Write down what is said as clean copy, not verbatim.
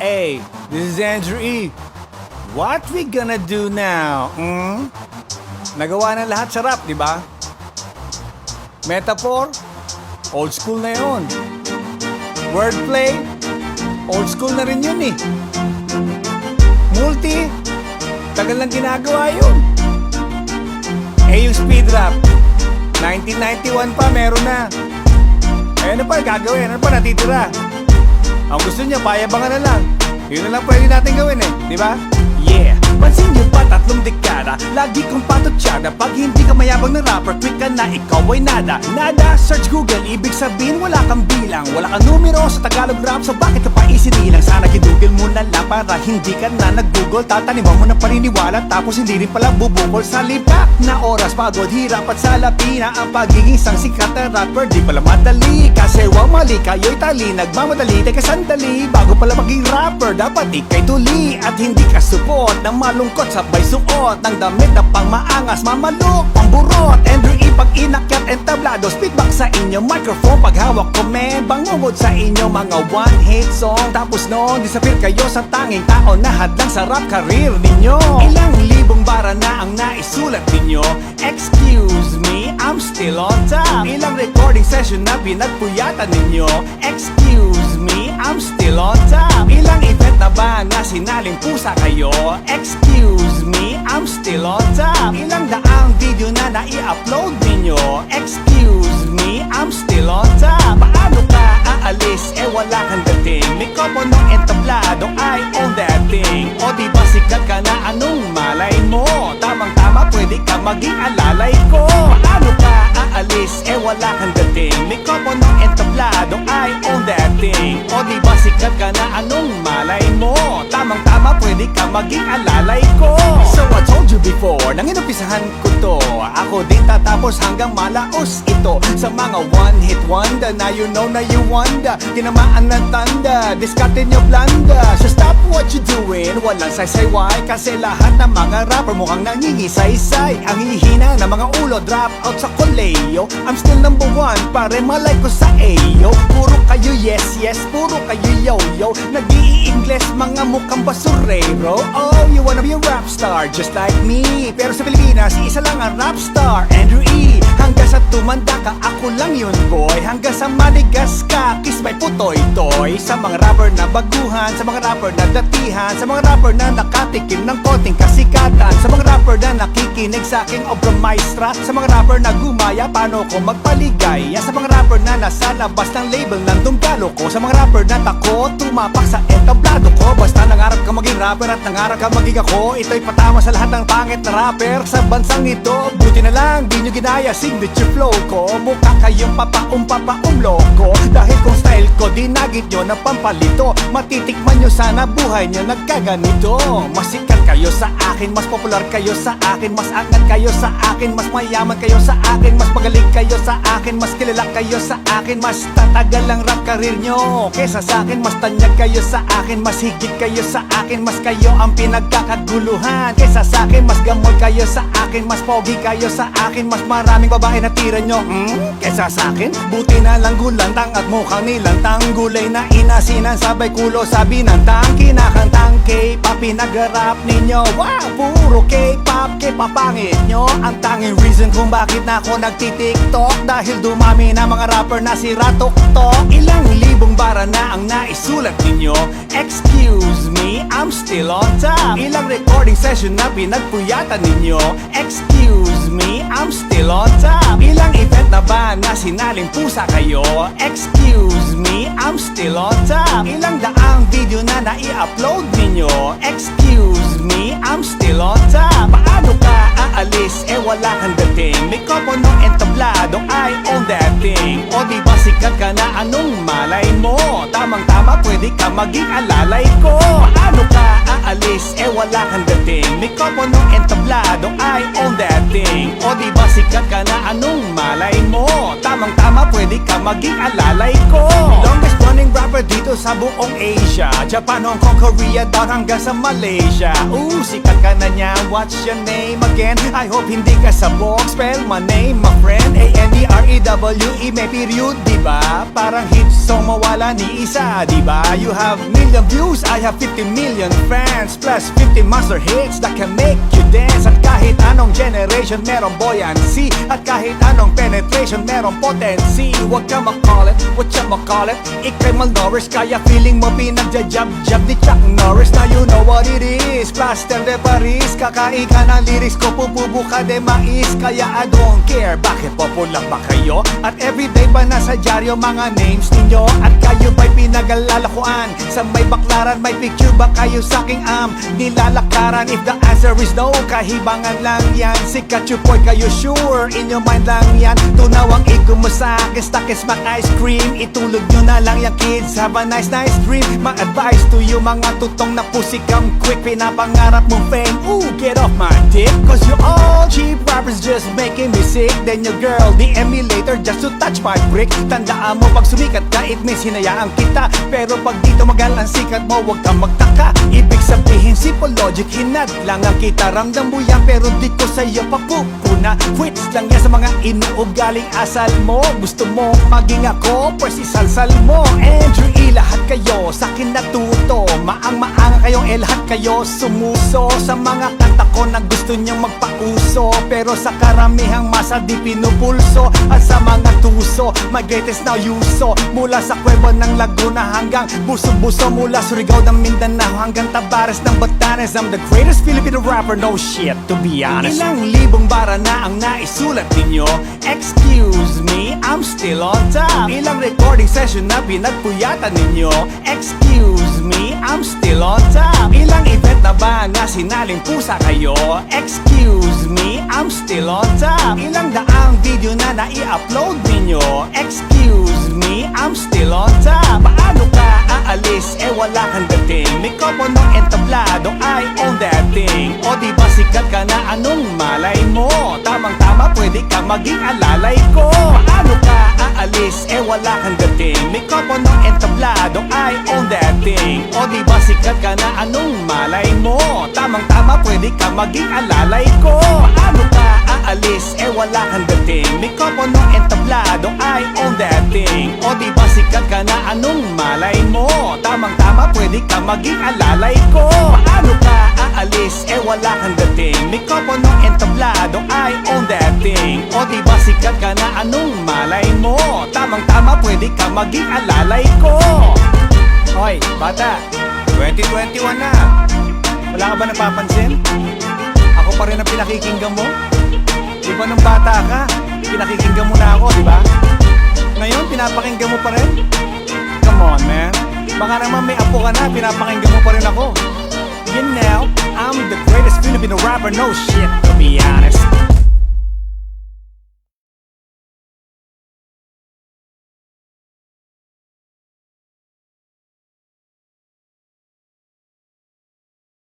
Hey, this is Andrew E. What we gonna do now? Nagawa na lahat sa rap, di ba? Metaphor, old school na yun. Wordplay, old school na rin yun eh. Multi, tagal lang ginagawa yun. Eh yung speed rap, 1991 pa meron na. Eh ano pa gagawin? Ano pa natitira? Ang gusto niya, payabangan na lang. Yun na lang pwede natin gawin eh, di ba? Yeah! Pansin niyo ba 3 dekada? Lagi kong patutsada. Pag hindi ka mayabang na rapper, quick ka na, ikaw ay nada. Nada, search Google, ibig sabihin wala kang bilang. Wala kang numero sa Tagalog rap, so bakit ka pa isinilang? Sana gidugil mo na lang para hindi ka na nag-google. Tataniman mo ng paniniwala, tapos hindi rin pala bubukol. Sa libak na oras, pagod, hirap at salapina. Ang pagiging isang sikat na rapper, di pala madali. Kasi wag mali, kayo'y tali, nagmamadali. Teka sandali, bago pala maging rapper, dapat ikay tuli. At hindi ka support na malungkot, sabay suot ng damit na pang maangas, mamalok, pamburot. Andrew E. pag inakyat entablado, speedback sa inyo, microphone pag hawak ko, men, bangungod sa inyo mga one-hit song. Tapos noon, disappear kayo sa tanging tao na hadlang sa rap career ninyo. Ilang libong bara na ang naisulat ninyo. Excuse me, I'm still on top. Ilang recording session na pinagpuyatan ninyo. Excuse me, I'm still on top. Ilang event na ba na sinaling pusa kayo? Excuse me, I'm still on top. Ilang daang video na nai-upload ninyo? Excuse me, I'm still on top. Paano ka aalis? Eh wala kang dating. Mikropono entablado, I own that thing. O diba sikat ka na, anong malay mo? Tamang-tama, pwede ka maging alalay ko. Paano ka aalis? Eh wala kang dating. Mikropono entablado, I own that thing. O diba sikat ka na, anong malay mo? Tamang-tama, pwede ka maging alalay ko. So I told you before, nang inumpisahan ko to, ako din tatapos hanggang malaos ito. Sa mga one-hit wonder, na you know na you wonder. Tinamaan ng tanda, diskarte nyo blanda. So stop what you doing, walang saysay-way. Kasi lahat ng mga rapper mukhang nangingisaysay. Ang hihina ng mga ulo, drop out sa koleyo. I'm still number 1, pare malay ko sa ayo. Puro kayo yes, yes, puro kayo yo-yo. Nag-i-Ingles, mga mukhang basurero. Oh, you wanna be a rap star, just like me. Pero sa Pilipinas, isa lang ang rap star, Andrew E. Hanggang sa tumanda ka, ako lang yun boy. Hanggang sa manigas ka, kiss may putoy-toy. Sa mga rapper na baguhan, sa mga rapper na datihan, sa mga rapper na nakatikim ng konting kasikatan, sa mga rapper na nakikinig sa aking obra maestra, sa mga rapper na gumaya, paano ko magpaligaya, sa mga rapper na nasa labas ng label ng dunggalo ko, sa mga rapper na takot tumapak sa entablado ko. Basta nangarap ka maging rapper at nangarap ka maging ako, ito'y patama sa lahat ng pangit na rapper sa bansang ito. Buti na lang, di nyo ginaya signature flow ko. Mukha kayong papaum-loko. Dahil kung style ko, dinagit nyo ng pampalito. Matitikman nyo sana buhay nyo nagkaganito. Masikat kayo sa akin, mas popular kayo sa akin, mas angat kayo sa akin, mas mayaman kayo sa akin, mas magaling kayo sa akin, mas kilala kayo sa akin, mas tatagal ang rap career nyo kesa sa akin, mas tanyag kayo sa akin, mas higit kayo sa akin, mas kayo ang pinagkakaguluhan kesa sa akin, mas gamol kayo sa akin, mas pogi kayo sa akin, mas maraming babae na tira nyo kesa sa akin. Buti na lang gulantang at mukhang nilantang, gulay na inasinan, sabay kulo sabi ng tang. Kinakantang K-pop, pinag-rap ninyo. Wow, puro K-pop, K-papangit nyo. Ang tanging reason kung bakit na ako nagtitiktok, dahil dumami na mga rapper na si Ratok-tok. Ilang libong bara na ang naisulat ninyo. Excuse me, I'm still on top. Ilang recording session na pinagpuyatan ninyo. Excuse me, I'm still on top. Ilang event na ba na sinaling pusa kayo? Excuse me, I'm still on top. Ilang daang video na nai-upload ninyo? Excuse me, I'm still on top. Paano ka aalis? Eh wala kang dating. Mikropono entablado, I own that thing. O diba sikat ka na, anong malay mo? Tamang-tama, pwede ka maging alalay ko. Paano ka aalis? Eh wala kang dating. Mikropono entablado, I own that thing. O diba sikat ka na, anong malay mo? Tamang-tama, pwede ka maging alalay ko. Longest running rapper dito sa buong Asia, Japan, Hong Kong, Korea, down hanggang sa Malaysia. Sikat ka na niya, what's your name again? I hope hindi ka sabog, spell my name, my friend. A-N-D-R-E-W-E, may period, diba? Parang hit song, wala ni isa, diba? You have million views, I have 50 million fans, plus 50 monster hits that can make you dance. At kahit anong generation merong buoyancy, at kahit anong penetration merong potency. Huwag ka makulit, whatchamacallit, ikay malnourished, kaya feeling mo pinagja-jab-jab ni Chuck Norris. Now you know what it is, plaster de Paris, kakain ka ng lyrics ko, pupubo ka de mais. Kaya I don't care, bakit popular ba kayo? At everyday ba nasa dyaryo mga names ninyo? At kayo ba'y pinag-alalakuan? Sa may baklaran, may picture ba kayo sa aking nilalakaran? If the answer is no, kahibangan lang yan. Sikat yung boy kayo sure, in your mind lang yan. Tunaw ang ego mo sa akin, stuck and smack ice cream. Itulog nyo na lang yung kids, have a nice dream. My advice to you mga tutong na pussy, come quick. Pinapangarap mong fame, ooh, get off my dick. Cause you all cheap rappers just making me sick. Then your girl, the emulator just to touch my brick. Tandaan mo pag sumikat ka, it means hinayaan kita. Pero pag dito magal ang sikat mo, huwag kang magtaka. Ibig sabihin simple logic, hinad lang ang kita. Ramdam mo yan pero di ko sa'yo papupuna. Quits lang yan sa mga inuugaling asal mo. Gusto mo maging ako, pues isalsal mo. Andrew E, lahat kayo sa'kin natuto. Maang-maang kayong lahat kayo sumuso sa mga kanta ko na gusto nyong magpauso. Pero sa karamihang masa di pinupulso. At sa mga tuso, my greatest now yuso. Mula sa Cueva ng Laguna hanggang Buso-Buso. Mula Surigao ng Mindanao hanggang Tabares ng Batanes. I'm the greatest Filipino rapper, no shit to be honest. Ilang libong bara na ang naisulat ninyo. Excuse me, I'm still on top. Ilang recording session na pinagpuyatan ninyo. Excuse me, I'm still on top. Ilang event na ba nga sinaling pusa kayo? Excuse me, I'm still on top. Ilang daang video na nai-upload ninyo? Excuse me, I'm still on top. Paano ka aalis? Wala kang dating. May kopo ng entablado, I own that thing. O di ba sikat ka na, anong malay mo? Tamang-tama, pwede ka maging alalay ko. Paano ka aalis? Wala kang dating. May kopo ng entablado, I own that thing. O di ba sikat ka na, anong malay mo? Tamang-tama, pwede ka maging alalay ko. Paano ka aalis? Wala kang dating. May kopo ng entablado, I own that thing. O di ba sikat ka na, anong malay mo? Tamang-tama, pwede ka maging alalay ko. Paano ka aalis? Wala kang dating. May kopo ng entablado, I own that thing. O di ba sikat ka na, anong malay mo? Tamang-tama, pwede ka maging alalay ko. Hoy, bata, 2021 na. Wala ka ba napapansin? Ako pa rin ang pinakikinggan mo. Di ba nung bata ka, pinakikinggan mo na ako, di ba? Ngayon, pinapakinggan mo pa rin? Come on, man. Baka naman may apo ka na, pinapakinggan mo pa rin ako. You know, I'm the greatest Filipino rapper, no shit, to be honest.